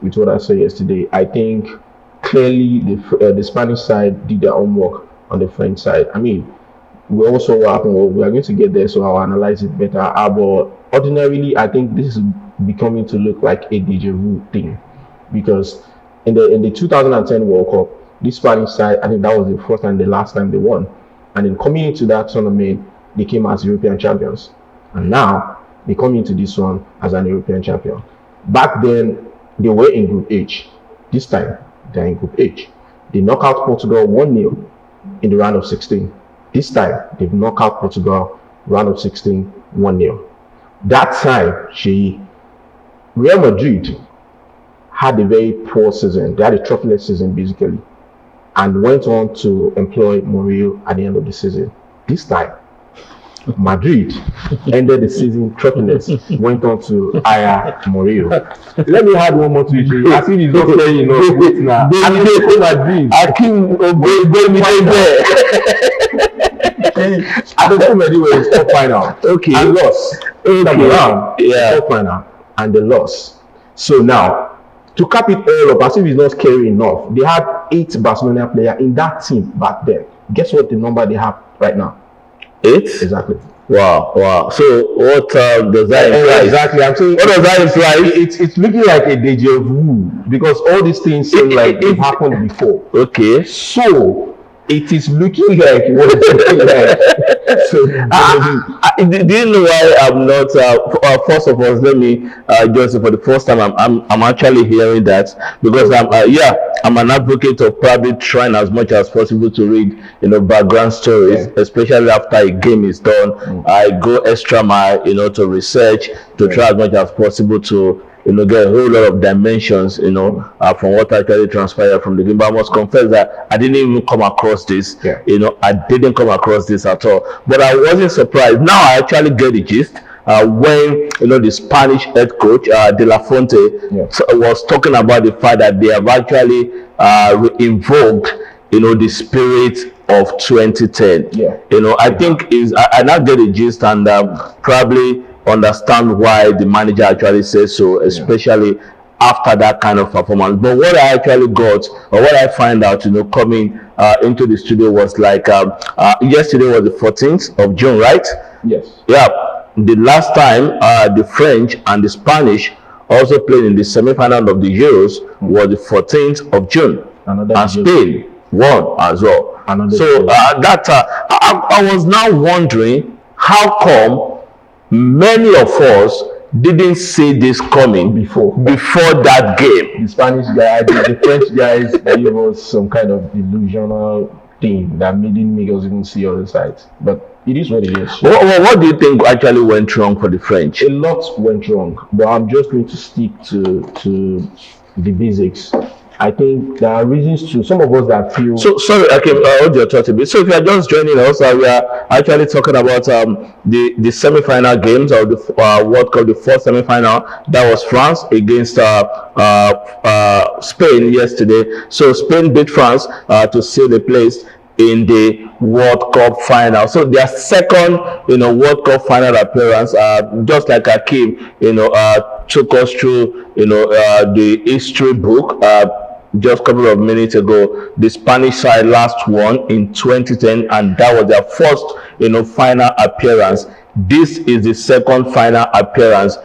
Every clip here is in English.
with what I said yesterday. I think clearly the Spanish side did their homework on the French side. I mean, we also what happened. Well, we are going to get there, so I'll analyze it better. But ordinarily, I think this is becoming to look like a deja vu thing, because in the 2010 World Cup, this Spanish side, I think that was the first and the last time they won, and then coming into that tournament, they came as European champions, and now they come into this one as an European champion. Back then, they were in Group H. This time, they're in Group H. They knock out Portugal 1-0 in the round of 16. This time, they've knocked out Portugal round of 16 1-0. That time, Real Madrid had a very poor season. They had a trophyless season, basically, and went on to employ Mourinho at the end of the season. This time, Madrid ended the season trophyless, went on to hire Mourinho. Let me add one more to it. I think he's not saying enough. Wait now. Madrid. Akim Atletico Madrid were in top final. Okay. And lost. Okay. Top final. And they lost. So now, to cap it all up, as if it's not scary enough, they had 8 Barcelona players in that team back then. Guess what the number they have right now? 8? Exactly. Wow. So what does that imply? Exactly. I'm saying, what does that imply? It's looking like a deja vu, because all these things seem like it happened before. Okay. So it is looking like what it's looking like. So do you know why I'm not? First of all, let me just say, for the first time I'm actually hearing that, because I'm an advocate of probably trying as much as possible to read background stories, especially after a game is done. I go extra mile to research, to try as much as possible to get a whole lot of dimensions, from what actually transpired from the game. But I must confess that I didn't even come across this. I didn't come across this at all. But I wasn't surprised. Now I actually get the gist. When the Spanish head coach De La Fuente was talking about the fact that they have actually invoked the spirit of 2010. I think I now get the gist, and probably understand why the manager actually says so, especially after that kind of performance. But what I actually got, or what I find out, coming into the studio, was like yesterday was the 14th of June, right? Yes. Yeah. The last time the French and the Spanish also played in the semifinal of the Euros was the 14th of June, and Spain won as well. So I was now wondering, how come many of us didn't see this coming before that game? The Spanish guys, the French guys gave us some kind of delusional thing that didn't make us even see other sides. But it is what it is. What do you think actually went wrong for the French? A lot went wrong, but I'm just going to stick to the basics. I think there are reasons to some of us that feel. So sorry, I can hold your thought a bit. So if you are just joining us, we are actually talking about the semi-final games of the World Cup, the first semi-final. That was France against Spain yesterday. So Spain beat France to seal the place in the World Cup final. So their second, World Cup final appearance, just like Akim, took us through, the history book. Just a couple of minutes ago, the Spanish side last won in 2010, and that was their first, final appearance. This is the second final appearance,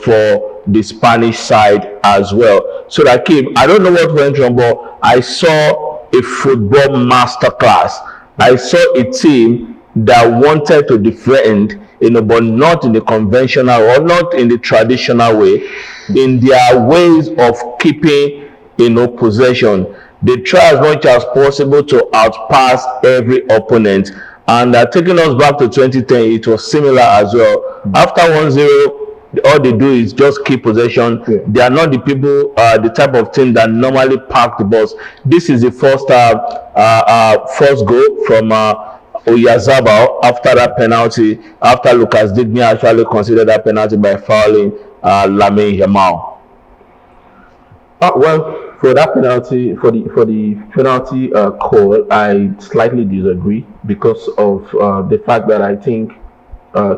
for the Spanish side as well. So Akim, I don't know what went wrong, but I saw a football masterclass. I saw a team that wanted to defend, but not in the conventional or not in the traditional way, in their ways of keeping, possession. They try as much as possible to outpass every opponent. And taking us back to 2010, it was similar as well. After 1-0, all they do is just keep possession. They are not the people, the type of team that normally park the bus. This is the first goal from Oyarzabal after that penalty, after Lucas Digne actually considered that penalty by fouling Lamine Yamal. Well, for that penalty, for the penalty call, I slightly disagree, because of the fact that I think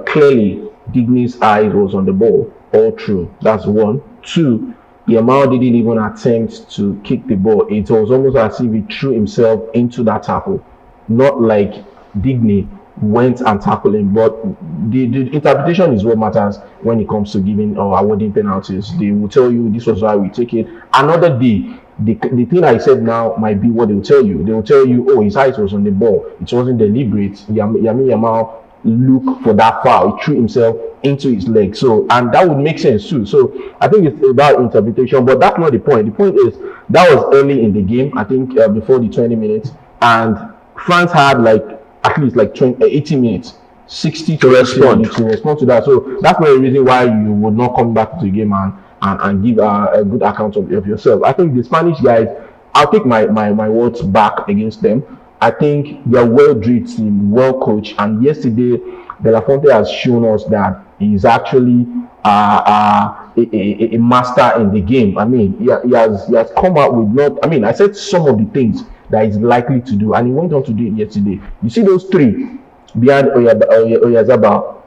clearly Digny's eyes was on the ball all through. That's one. Two, Yamal didn't even attempt to kick the ball. It was almost as if he threw himself into that tackle, not like Digne went and tackled him. But the interpretation is what matters when it comes to giving or awarding penalties. They will tell you this was why we take it. Another day, the thing I said now might be what they will tell you. They will tell you, oh, his eyes was on the ball. It wasn't deliberate. Yamin Yamal look for that foul. He threw himself into his leg. So, and that would make sense too. So, I think it's about interpretation, but that's not the point. The point is that was early in the game. I think before the 20 minutes, and France had like at least like 80 minutes, 60 To respond. to respond to that. So that's not a reason why you would not come back to the game and give a good account of yourself. I think the Spanish guys, I'll take my words back against them. I think they're well drilled team, well coached, and yesterday Belafonte has shown us that he's actually a master in the game. I mean, he has come out with not. I mean, I said some of the things that he's likely to do, and he went on to do it yesterday. You see those three behind Oyazabal,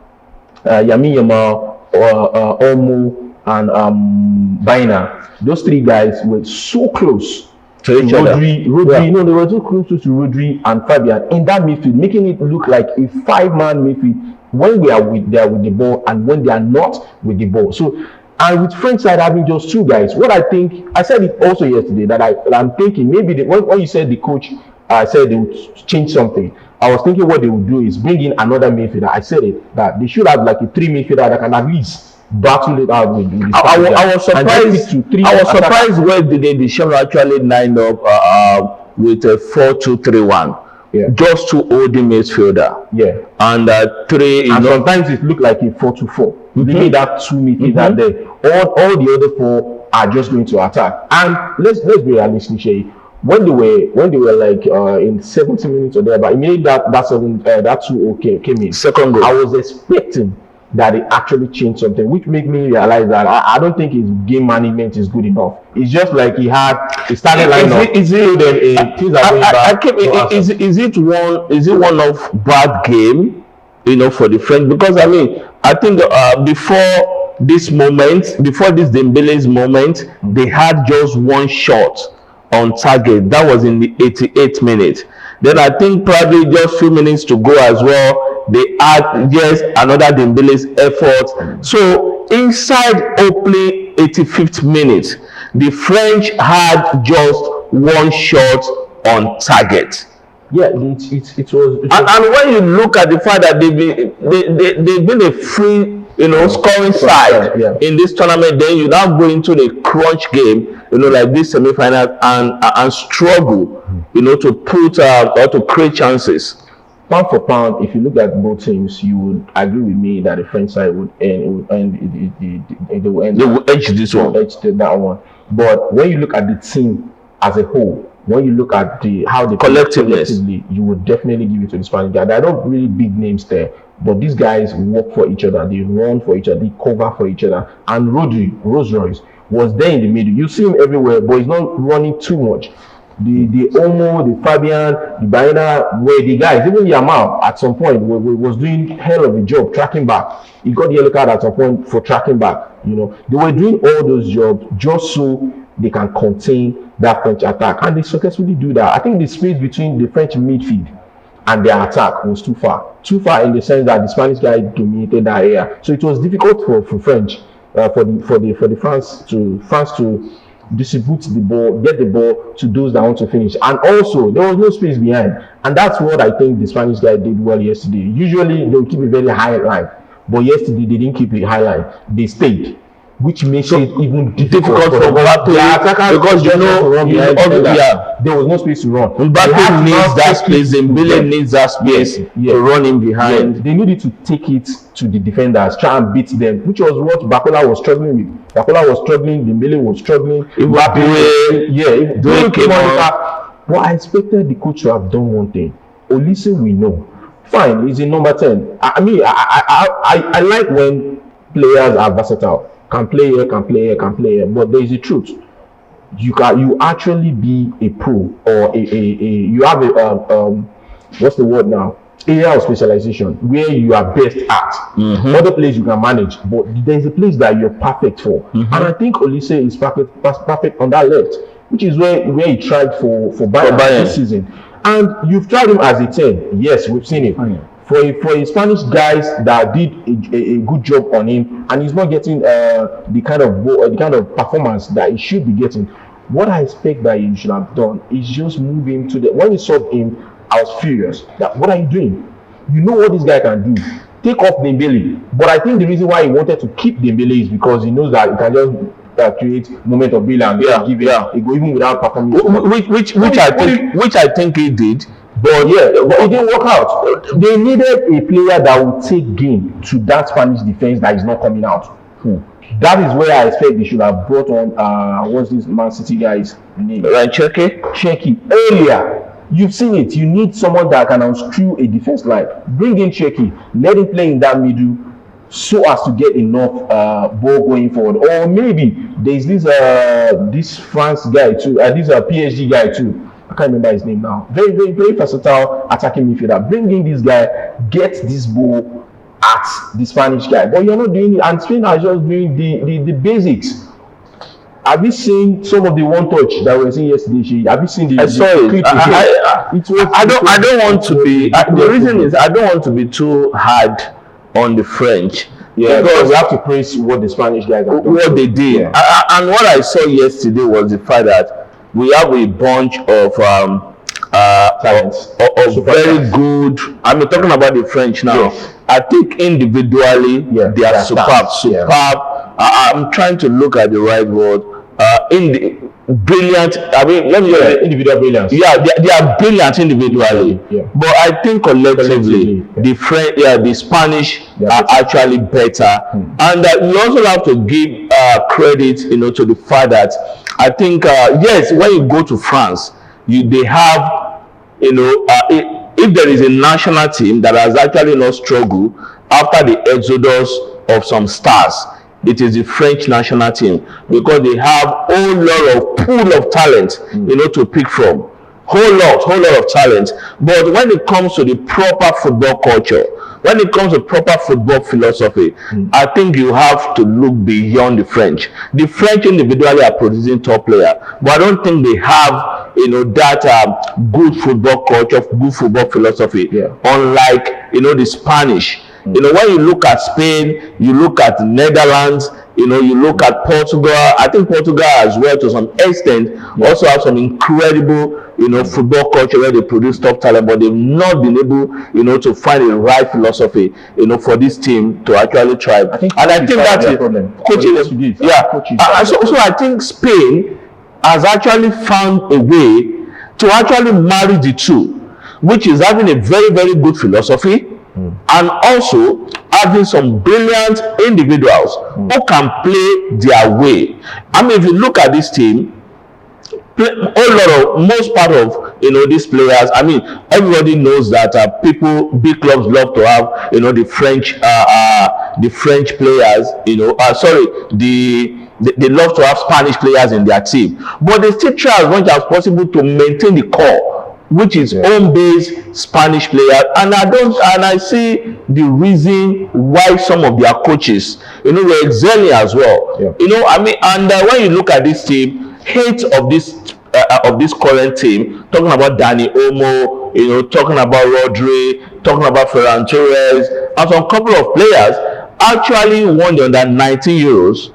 Yamin Yamal, Olmo, and Baina. Those three guys were so close To each other. Rodri, you know, they were too close to Rodri and Fabian in that midfield, making it look like a five-man midfield when they are with the ball and when they are not with the ball. So, and with French side having just two guys, what I think, I said it also yesterday that I'm thinking maybe when you said the coach said they would change something, I was thinking what they would do is bring in another midfielder. I said it that they should have like a three midfielder that can at least battle it out with the I was surprised. I was surprised where the show actually lined up with a 4-2-3-1. Yeah. Just to hold the midfielder. Yeah. And three. And sometimes it looked like a 4-2-4. You need that two midfielder there. All the other four are just going to attack. And let's be realistic, Shay. When they were like in 70 minutes or there, but immediately that 2-0 came in. Second goal. I was expecting that it actually changed something, which made me realize that I don't think his game management is good enough. It's just like he started lineup. Is it one of bad game, for the French? Because I mean, I think before this Dembele's moment, they had just one shot on target. That was in the 88th minute. Then I think probably just few minutes to go as well, they had just another Dembele's effort. So inside opening 85th minute, the French had just one shot on target. Yeah, it was. And when you look at the fact that they've been a free, scoring side in this tournament, then you now go into the crunch game, like this semifinal and struggle, to put or to create chances. Pound for pound, if you look at both teams, you would agree with me that the French side would end. They will edge this one. Edge that one. But when you look at the team as a whole, when you look at how they collectively, you would definitely give it to the Spanish guys. There are not really big names there, but these guys work for each other. They run for each other. They cover for each other. And Rodri, Rolls-Royce, was there in the middle. You see him everywhere, but he's not running too much. The Olmo, the Fabian, the Baina were the guys. Even Yamal at some point was doing hell of a job tracking back. He got the yellow card at some point for tracking back. They were doing all those jobs just so they can contain that French attack, and they successfully do that. I think the space between the French midfield and their attack was too far in the sense that the Spanish guy dominated that area. So it was difficult for French for the France to distribute the ball, get the ball to those that want to finish. And also, there was no space behind. And that's what I think the Spanish guy did well yesterday. Usually, they will keep a very high line. But yesterday, they didn't keep a high line. They stayed, which makes it even difficult for Mbappe because there was no space to run. Mbappe needs that space. Dembele needs that space to run in behind. They needed to take it to the defenders, try and beat them, which was what Bakola was struggling with. Bakola was struggling, Dembele was struggling. But I expected the coach to have done one thing. Olise, we know. Fine, he's in number 10. I mean, I like when players are versatile. Can play here, but there is a truth. You actually be a pro or you have a what's the word now? area of specialization where you are best at. Other place you can manage, but there's a place that you're perfect for. And I think Olise is perfect on that left, which is where he tried for Bayern this season. And you've tried him as a 10. Yes, we've seen it. For a Spanish guys that did a good job on him, and he's not getting the kind of performance that he should be getting. What I expect that you should have done is just move him to the. When you saw him, I was furious. That what are you doing? You know what this guy can do. Take off Dembele. But I think the reason why he wanted to keep Dembele is because he knows that he can just create moment of brilliance and give it. He go even without performing. Which I think he did. But it didn't work out. They needed a player that would take game to that Spanish defense that is not coming out. That is where I expect they should have brought on what's this Man City guy's name? Cherki earlier. You've seen it. You need someone that can unscrew a defense line. Bring in Cherki, let him play in that middle so as to get enough ball going forward. Or maybe there's this France guy too, this PSG guy too. I can't remember his name now. Very, very, very versatile attacking midfielder. Bring in this guy, get this ball at the Spanish guy. But you're not doing it, and Spain are just doing the basics. Have you seen some of the one touch that we were seeing yesterday? Have you seen the? I saw it. I don't want to be. The reason is I don't want to be too hard on the French. Yeah, because we have to praise what the Spanish guys have done. What they did, and what I saw yesterday was the fact that we have a bunch of talents, of very good. I'm talking about the French now. Yes. I think individually they are superb. I'm trying to look at the right word. Brilliant. I mean, let me say individual brilliance. Yeah, they are brilliant individually. Yeah. But I think collectively, the French, the Spanish are actually better. And you also have to give credit, to the fact that I think yes, when you go to France, they have, if there is a national team that has actually not struggled after the exodus of some stars, it is the French national team, because they have a whole lot of pool of talent, to pick from. Whole lot of talent. But when it comes to the proper football culture, when it comes to proper football philosophy, I think you have to look beyond the French. The French individually are producing top players, but I don't think they have, that good football culture, good football philosophy. Unlike, the Spanish. When you look at Spain, you look at the Netherlands, you look at Portugal. I think Portugal as well, to some extent, also have some incredible, football culture where they produce top talent, but they've not been able, to find the right philosophy, for this team to actually thrive. I think that's the problem. Coaching, so I think Spain has actually found a way to actually marry the two, which is having a very, very good philosophy, and also having some brilliant individuals who can play their way. I mean, if you look at this team, most part of these players, I mean, everybody knows that big clubs love to have the French players, they love to have Spanish players in their team, but they still try as much as possible to maintain the core, which is home-based Spanish players. And I see the reason why some of their coaches, were excelling as well. I mean, and when you look at this team, hate of this current team, talking about Dani Olmo, talking about Rodri, talking about Ferran Torres, and some couple of players actually won the under 19 Euros,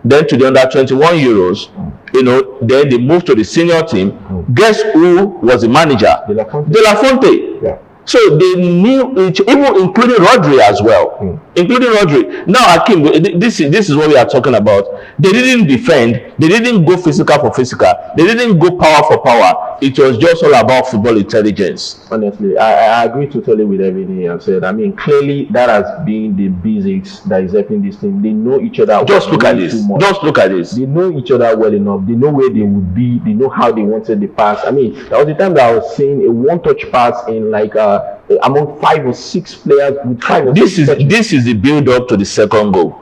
then to the under 21 Euros. Then they moved to the senior team. Guess who was the manager? De La Fonte. Yeah. So they knew each, even including Rodri as well. Including Rodri. Now, Akim, this is what we are talking about. They didn't defend. They didn't go physical for physical. They didn't go power for power. It was just all about football intelligence. Honestly, I agree totally with everything you have said. I mean, clearly that has been the basics that is helping this team. They know each other. Just look at this. Just look at this. They know each other well enough. They know where they would be. They know how they wanted the pass. I mean, there was the time that I was seeing a one-touch pass in like among 5 or 6 players with 5 or 6 touches. This is the build-up to the second goal.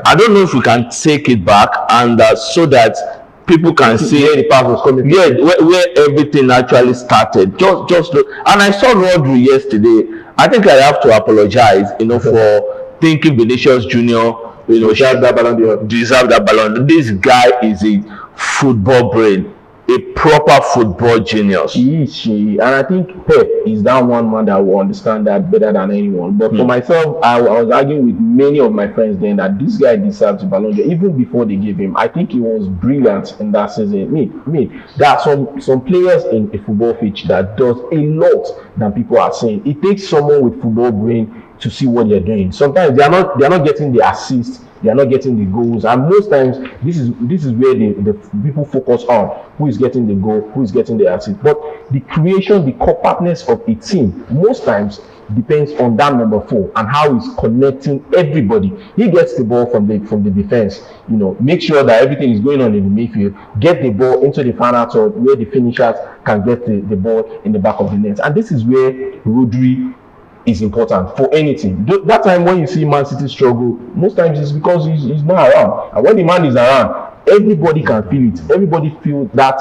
I don't know if we can take it back and so that people can see where the pass was coming. Yeah, where everything actually started. Just look. And I saw Rodri yesterday. I think I have to apologize, for thinking Vinicius Junior, Deserve that Ballon d'Or. deserve that Ballon. This guy is a football brain, a proper football genius. And I think Pep is that one man that will understand that better than anyone. But for myself, I was arguing with many of my friends then that this guy deserves the Ballon d'Or even before they gave him. I think he was brilliant in that season. There are some players in a football pitch that does a lot than people are saying. It takes someone with football brain to see what they're doing. Sometimes they are not getting the assists, they are not getting the goals, and most times this is where the people focus on who is getting the goal, who is getting the assist. But the creation, the compactness of a team most times depends on that number 4 and how he's connecting everybody. He gets the ball from the defense, make sure that everything is going on in the midfield, get the ball into the final third where the finishers can get the ball in the back of the net. And this is where Rodri is important for anything. That time when you see Man City struggle, most times it's because he's not around. And when the man is around, everybody can feel it. Everybody feels that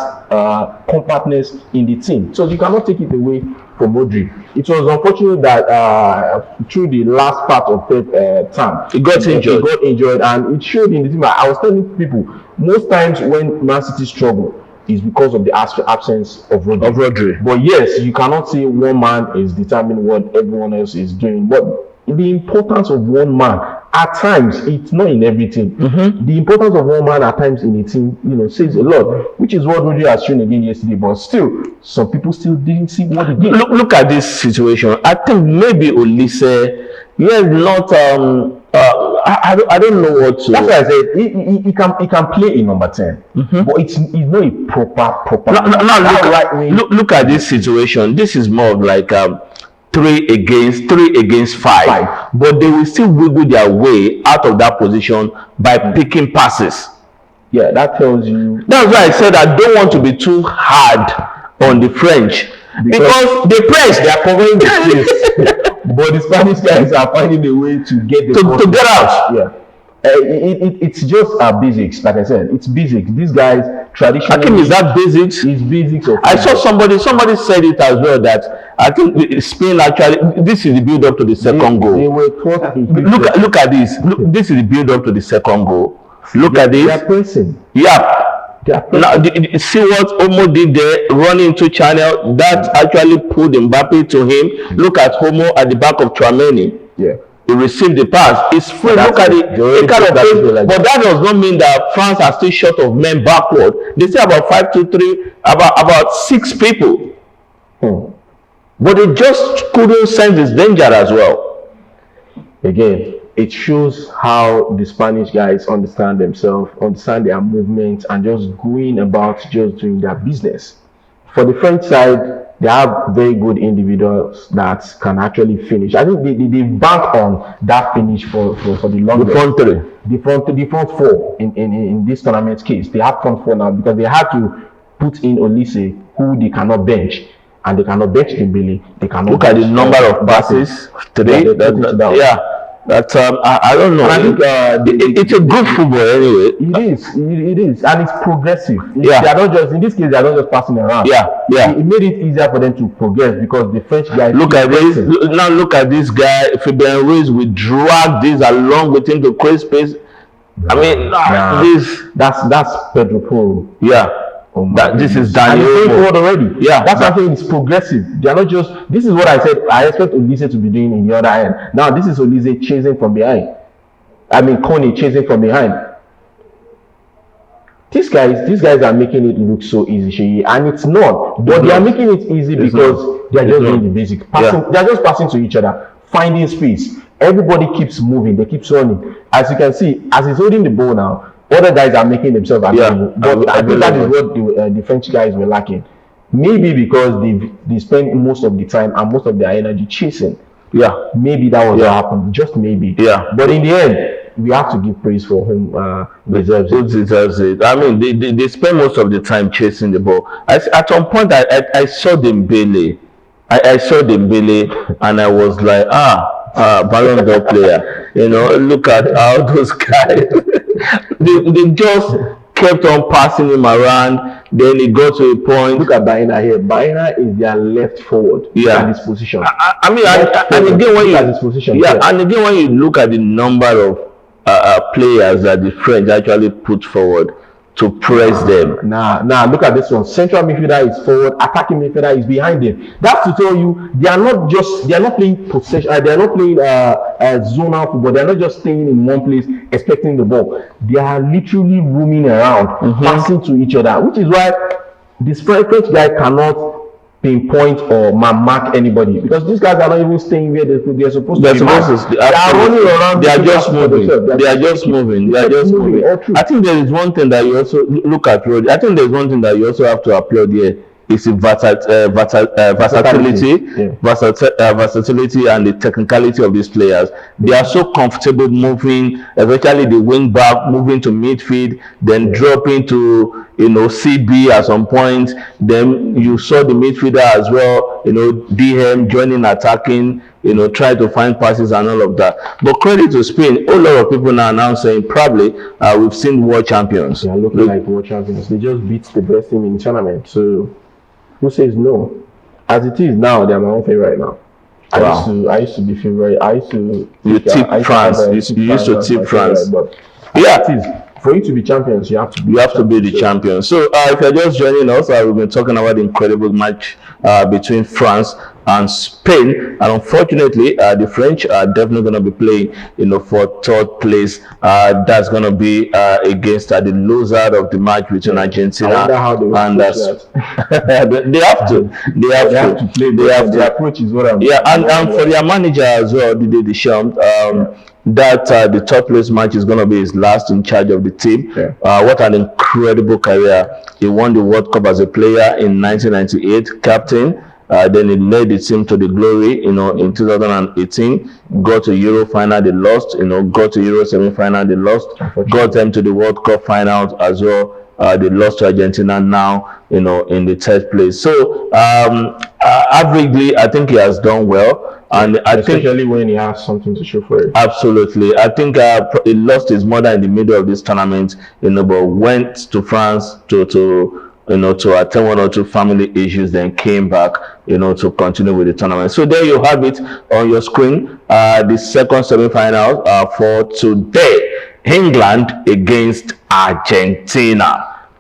compactness in the team. So you cannot take it away from Rodri. It was unfortunate that through the last part of Pep time, He got injured, and it showed in the team. I was telling people, most times when Man City struggle, is because of the absence of Rodri. But yes, you cannot say one man is determining what everyone else is doing. But the importance of one man at times, it's not in everything. The importance of one man at times in a team, says a lot, which is what Rodri has shown again yesterday. But still, some people still didn't see what he did. Look at this situation. I think maybe Olise, not. I don't know what to. That's why I said he can play in number 10, but it's not a proper. Now look at this situation. This is more of like 3 against 5, but they will still wiggle their way out of that position by picking passes. Yeah, that tells you. That's why I said I don't want to be too hard on the French because the press, they are covering the space. But the Spanish guys are finding a way to get to get out. Yeah, it's just basics. Like I said, it's basics. These guys traditionally. Hakim, is that basics? It's basics. I saw somebody said it as well that I think Spain actually. This is the build up to the second goal. They were taught. Look at this. This is the build up to the second goal. Look at this. They are pressing. Yeah. Now, see what Omo did there, running into channel. That actually pulled Mbappe to him. Look at Homo at the back of Tchouaméni. Yeah. He received the pass. It's free. Look at it. But that does not mean that France are still short of men backward. They say about 5-3, about 6 people. But they just couldn't sense this danger as well. Again, it shows how the Spanish guys understand themselves, understand their movements, and just going about just doing their business. For the French side, they have very good individuals that can actually finish. I think they bank on that finish for the longest. The front 4 in this tournament case. They have front 4 now because they had to put in Olise, who they cannot bench. And they cannot bench Dembele. They cannot look at the number of passes. 3. Yeah. That I don't know. And I think it's a good football anyway. It is, and it's progressive. Yeah. They are not just in this case. They are not just passing around. Yeah. It made it easier for them to progress because the French guys. Look at this. Now look at this guy. Fabian Ruiz will drag this along with him to create space. I mean, that's Pedro Porro. Yeah. This is Daniel forward already. Yeah, that's why it's progressive. They are not just. This is what I said. I expect Olise to be doing in the other end. Now this is Olise chasing from behind. I mean, Kone chasing from behind. These guys are making it look so easy, and it's not. But they are making it easy because they are just doing the basic passing. They are just passing to each other, finding space. Everybody keeps moving. They keep running. As you can see, as he's holding the ball now. Other guys are making themselves available, but I think that is what the French guys were lacking. Maybe because they spend most of the time and most of their energy chasing. Yeah, maybe that was what happened. Just maybe. Yeah, but in the end, we have to give praise for whom deserves it. I mean, they spend most of the time chasing the ball. At some point, I saw Dembele. I saw Dembele, and I was like, Ballon d'Or player. Look at how those guys. They just kept on passing him around. Then he got to a point. Look at Baena here. Baena is their left forward. Yeah. Look at this position. I mean, and again when look at this position. Yeah, and again when you look at the number of players that the French actually put forward to press them. Now look at this one. Central midfielder is forward, attacking midfielder is behind them. That's to tell you they are not playing possession, they are not playing zonal football, they are not just staying in one place expecting the ball. They are literally roaming around, passing to each other, which is why this French guy cannot pinpoint or mark anybody, because these guys are not even staying where they're supposed to be. They are running around. They are just moving. I think there is one thing that you also look at, Rodri. I think there is one thing that you also have to applaud here. Is the versatility and the technicality of these players. They are so comfortable moving, especially the wing back, moving to midfield, then dropping to CB at some point. Then you saw the midfielder as well, DM joining attacking, try to find passes and all of that. But credit to Spain, a lot of people now saying probably we've seen world champions. They are looking like world champions. They just beat the best team in the tournament. So who says no? As it is now, they are my own favorite right now. Wow. I used to be favorite. I used to tip France. You used to tip France. But yeah, it is. For you to be champions, you have to be the champion. So if you're just joining us, we've been talking about the incredible match between France and Spain, and unfortunately the French are definitely going to be playing for third place. That's going to be against the loser of the match between Argentina and they have to play. The approach is what I'm and for their manager as well, Didier Deschamps, that the top place match is going to be his last in charge of the team. What an incredible career. He won the World Cup as a player in 1998, captain. Then he led the team to the glory, in 2018. Got to Euro final, they lost. Got to Euro semi-final, they lost. Got them to the World Cup final as well. They lost to Argentina now, in the third place. So, averagely, I think he has done well. And especially when he has something to show for it. Absolutely. I think he lost his mother in the middle of this tournament, but went to France to attend one or two family issues, then came back, to continue with the tournament. So there you have it on your screen. The second semi-final for today, England against Argentina.